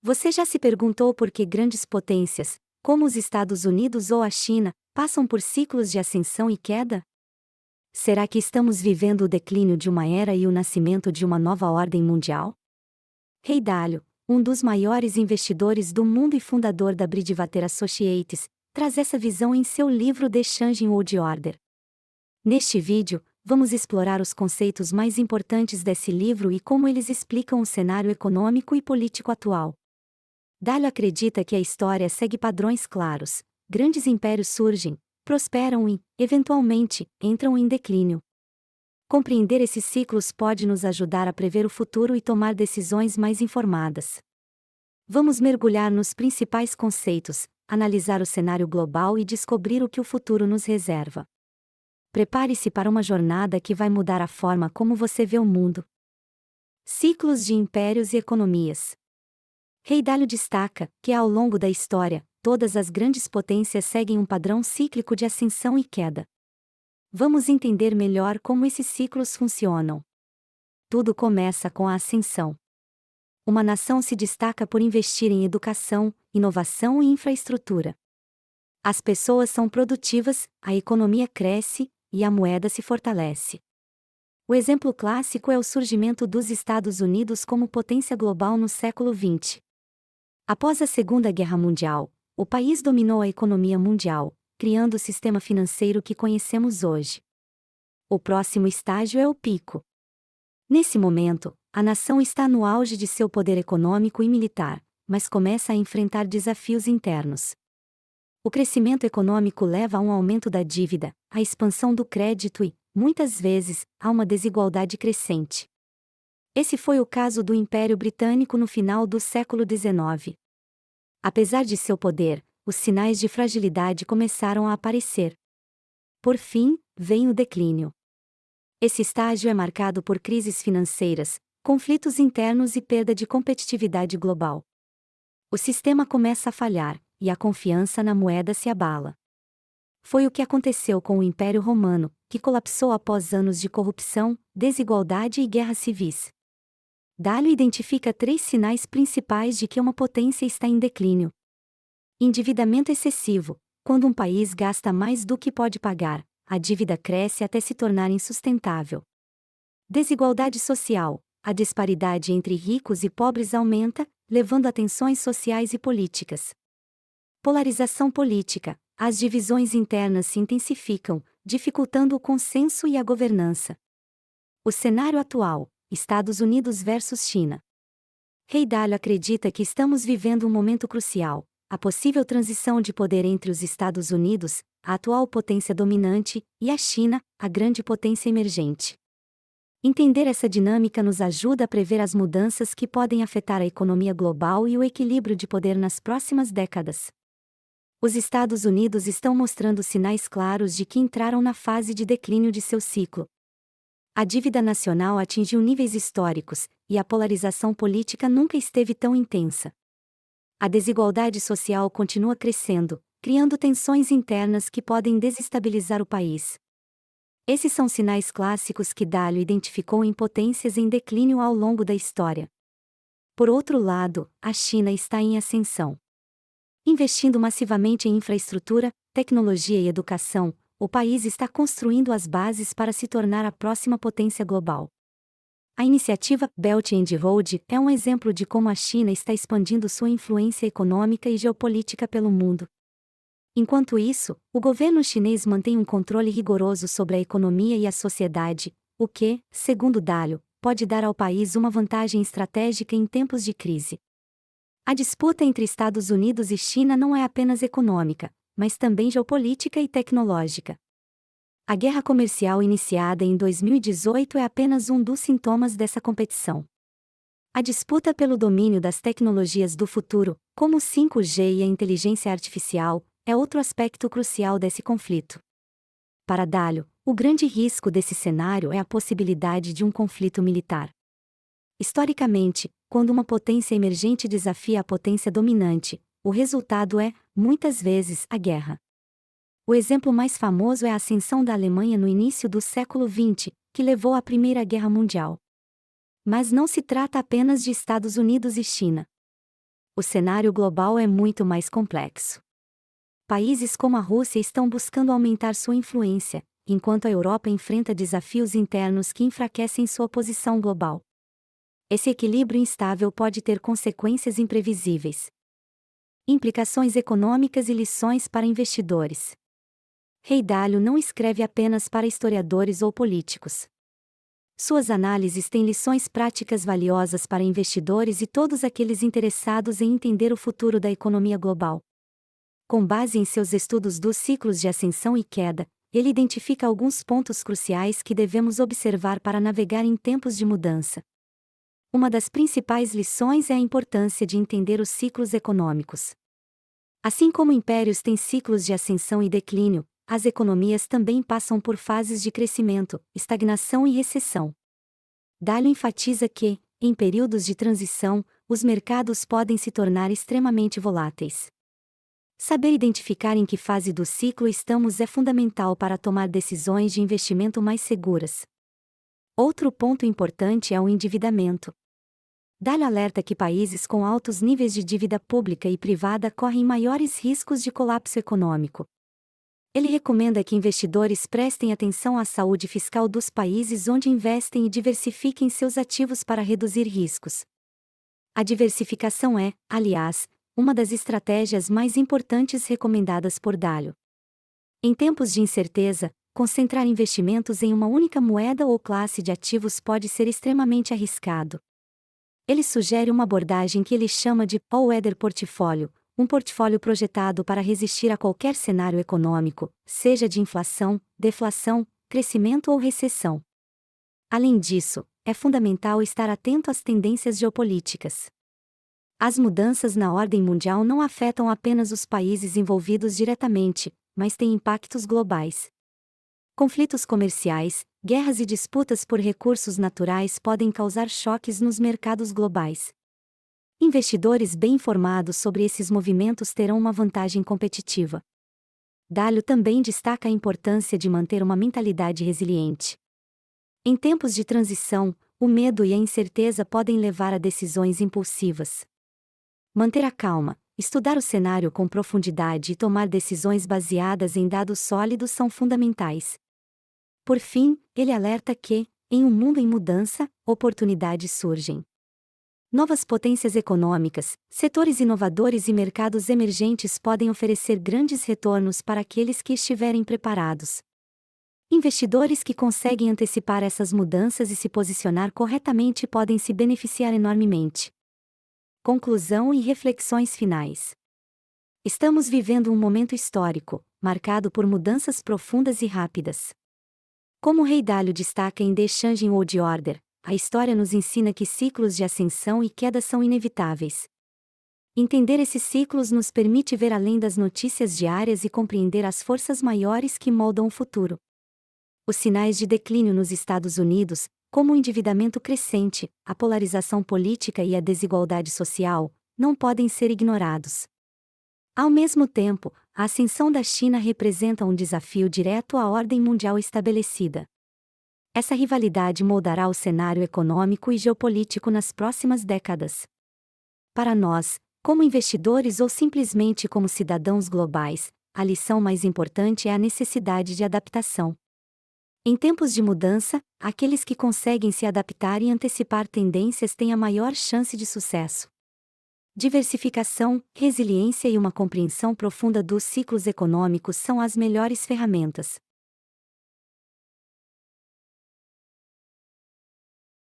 Você já se perguntou por que grandes potências, como os Estados Unidos ou a China, passam por ciclos de ascensão e queda? Será que estamos vivendo o declínio de uma era e o nascimento de uma nova ordem mundial? Ray Dalio, um dos maiores investidores do mundo e fundador da Bridgewater Associates, traz essa visão em seu livro The Changing World Order. Neste vídeo, vamos explorar os conceitos mais importantes desse livro e como eles explicam o cenário econômico e político atual. Dalio acredita que a história segue padrões claros: grandes impérios surgem, prosperam e, eventualmente, entram em declínio. Compreender esses ciclos pode nos ajudar a prever o futuro e tomar decisões mais informadas. Vamos mergulhar nos principais conceitos, analisar o cenário global e descobrir o que o futuro nos reserva. Prepare-se para uma jornada que vai mudar a forma como você vê o mundo. Ciclos de impérios e economias. Ray Dalio destaca que, ao longo da história, todas as grandes potências seguem um padrão cíclico de ascensão e queda. Vamos entender melhor como esses ciclos funcionam. Tudo começa com a ascensão. Uma nação se destaca por investir em educação, inovação e infraestrutura. As pessoas são produtivas, a economia cresce e a moeda se fortalece. O exemplo clássico é o surgimento dos Estados Unidos como potência global no século XX. Após a Segunda Guerra Mundial, o país dominou a economia mundial, criando o sistema financeiro que conhecemos hoje. O próximo estágio é o pico. Nesse momento, a nação está no auge de seu poder econômico e militar, mas começa a enfrentar desafios internos. O crescimento econômico leva a um aumento da dívida, à expansão do crédito e, muitas vezes, a uma desigualdade crescente. Esse foi o caso do Império Britânico no final do século XIX. Apesar de seu poder, os sinais de fragilidade começaram a aparecer. Por fim, vem o declínio. Esse estágio é marcado por crises financeiras, conflitos internos e perda de competitividade global. O sistema começa a falhar, e a confiança na moeda se abala. Foi o que aconteceu com o Império Romano, que colapsou após anos de corrupção, desigualdade e guerras civis. Dalio identifica 3 sinais principais de que uma potência está em declínio. Endividamento excessivo. Quando um país gasta mais do que pode pagar, a dívida cresce até se tornar insustentável. Desigualdade social. A disparidade entre ricos e pobres aumenta, levando a tensões sociais e políticas. Polarização política. As divisões internas se intensificam, dificultando o consenso e a governança. O cenário atual: Estados Unidos versus China. Ray Dalio acredita que estamos vivendo um momento crucial: a possível transição de poder entre os Estados Unidos, a atual potência dominante, e a China, a grande potência emergente. Entender essa dinâmica nos ajuda a prever as mudanças que podem afetar a economia global e o equilíbrio de poder nas próximas décadas. Os Estados Unidos estão mostrando sinais claros de que entraram na fase de declínio de seu ciclo. A dívida nacional atingiu níveis históricos, e a polarização política nunca esteve tão intensa. A desigualdade social continua crescendo, criando tensões internas que podem desestabilizar o país. Esses são sinais clássicos que Dalio identificou em potências em declínio ao longo da história. Por outro lado, a China está em ascensão. Investindo massivamente em infraestrutura, tecnologia e educação, o país está construindo as bases para se tornar a próxima potência global. A iniciativa Belt and Road é um exemplo de como a China está expandindo sua influência econômica e geopolítica pelo mundo. Enquanto isso, o governo chinês mantém um controle rigoroso sobre a economia e a sociedade, o que, segundo Dalio, pode dar ao país uma vantagem estratégica em tempos de crise. A disputa entre Estados Unidos e China não é apenas econômica, mas também geopolítica e tecnológica. A guerra comercial iniciada em 2018 é apenas um dos sintomas dessa competição. A disputa pelo domínio das tecnologias do futuro, como o 5G e a inteligência artificial, é outro aspecto crucial desse conflito. Para Dalio, o grande risco desse cenário é a possibilidade de um conflito militar. Historicamente, quando uma potência emergente desafia a potência dominante, o resultado é, muitas vezes, a guerra. O exemplo mais famoso é a ascensão da Alemanha no início do século XX, que levou à Primeira Guerra Mundial. Mas não se trata apenas de Estados Unidos e China. O cenário global é muito mais complexo. Países como a Rússia estão buscando aumentar sua influência, enquanto a Europa enfrenta desafios internos que enfraquecem sua posição global. Esse equilíbrio instável pode ter consequências imprevisíveis. Implicações econômicas e lições para investidores. Rei Dalio não escreve apenas para historiadores ou políticos. Suas análises têm lições práticas valiosas para investidores e todos aqueles interessados em entender o futuro da economia global. Com base em seus estudos dos ciclos de ascensão e queda, ele identifica alguns pontos cruciais que devemos observar para navegar em tempos de mudança. Uma das principais lições é a importância de entender os ciclos econômicos. Assim como impérios têm ciclos de ascensão e declínio, as economias também passam por fases de crescimento, estagnação e recessão. Dalio enfatiza que, em períodos de transição, os mercados podem se tornar extremamente voláteis. Saber identificar em que fase do ciclo estamos é fundamental para tomar decisões de investimento mais seguras. Outro ponto importante é o endividamento. Dalio alerta que países com altos níveis de dívida pública e privada correm maiores riscos de colapso econômico. Ele recomenda que investidores prestem atenção à saúde fiscal dos países onde investem e diversifiquem seus ativos para reduzir riscos. A diversificação é, aliás, uma das estratégias mais importantes recomendadas por Dalio. Em tempos de incerteza, concentrar investimentos em uma única moeda ou classe de ativos pode ser extremamente arriscado. Ele sugere uma abordagem que ele chama de all-weather portfólio, um portfólio projetado para resistir a qualquer cenário econômico, seja de inflação, deflação, crescimento ou recessão. Além disso, é fundamental estar atento às tendências geopolíticas. As mudanças na ordem mundial não afetam apenas os países envolvidos diretamente, mas têm impactos globais. Conflitos comerciais, guerras e disputas por recursos naturais podem causar choques nos mercados globais. Investidores bem informados sobre esses movimentos terão uma vantagem competitiva. Dalio também destaca a importância de manter uma mentalidade resiliente. Em tempos de transição, o medo e a incerteza podem levar a decisões impulsivas. Manter a calma, estudar o cenário com profundidade e tomar decisões baseadas em dados sólidos são fundamentais. Por fim, ele alerta que, em um mundo em mudança, oportunidades surgem. Novas potências econômicas, setores inovadores e mercados emergentes podem oferecer grandes retornos para aqueles que estiverem preparados. Investidores que conseguem antecipar essas mudanças e se posicionar corretamente podem se beneficiar enormemente. Conclusão e reflexões finais. Estamos vivendo um momento histórico, marcado por mudanças profundas e rápidas. Como o Rei Dalio destaca em The Changing World Order, a história nos ensina que ciclos de ascensão e queda são inevitáveis. Entender esses ciclos nos permite ver além das notícias diárias e compreender as forças maiores que moldam o futuro. Os sinais de declínio nos Estados Unidos, como o endividamento crescente, a polarização política e a desigualdade social, não podem ser ignorados. Ao mesmo tempo, a ascensão da China representa um desafio direto à ordem mundial estabelecida. Essa rivalidade moldará o cenário econômico e geopolítico nas próximas décadas. Para nós, como investidores ou simplesmente como cidadãos globais, a lição mais importante é a necessidade de adaptação. Em tempos de mudança, aqueles que conseguem se adaptar e antecipar tendências têm a maior chance de sucesso. Diversificação, resiliência e uma compreensão profunda dos ciclos econômicos são as melhores ferramentas.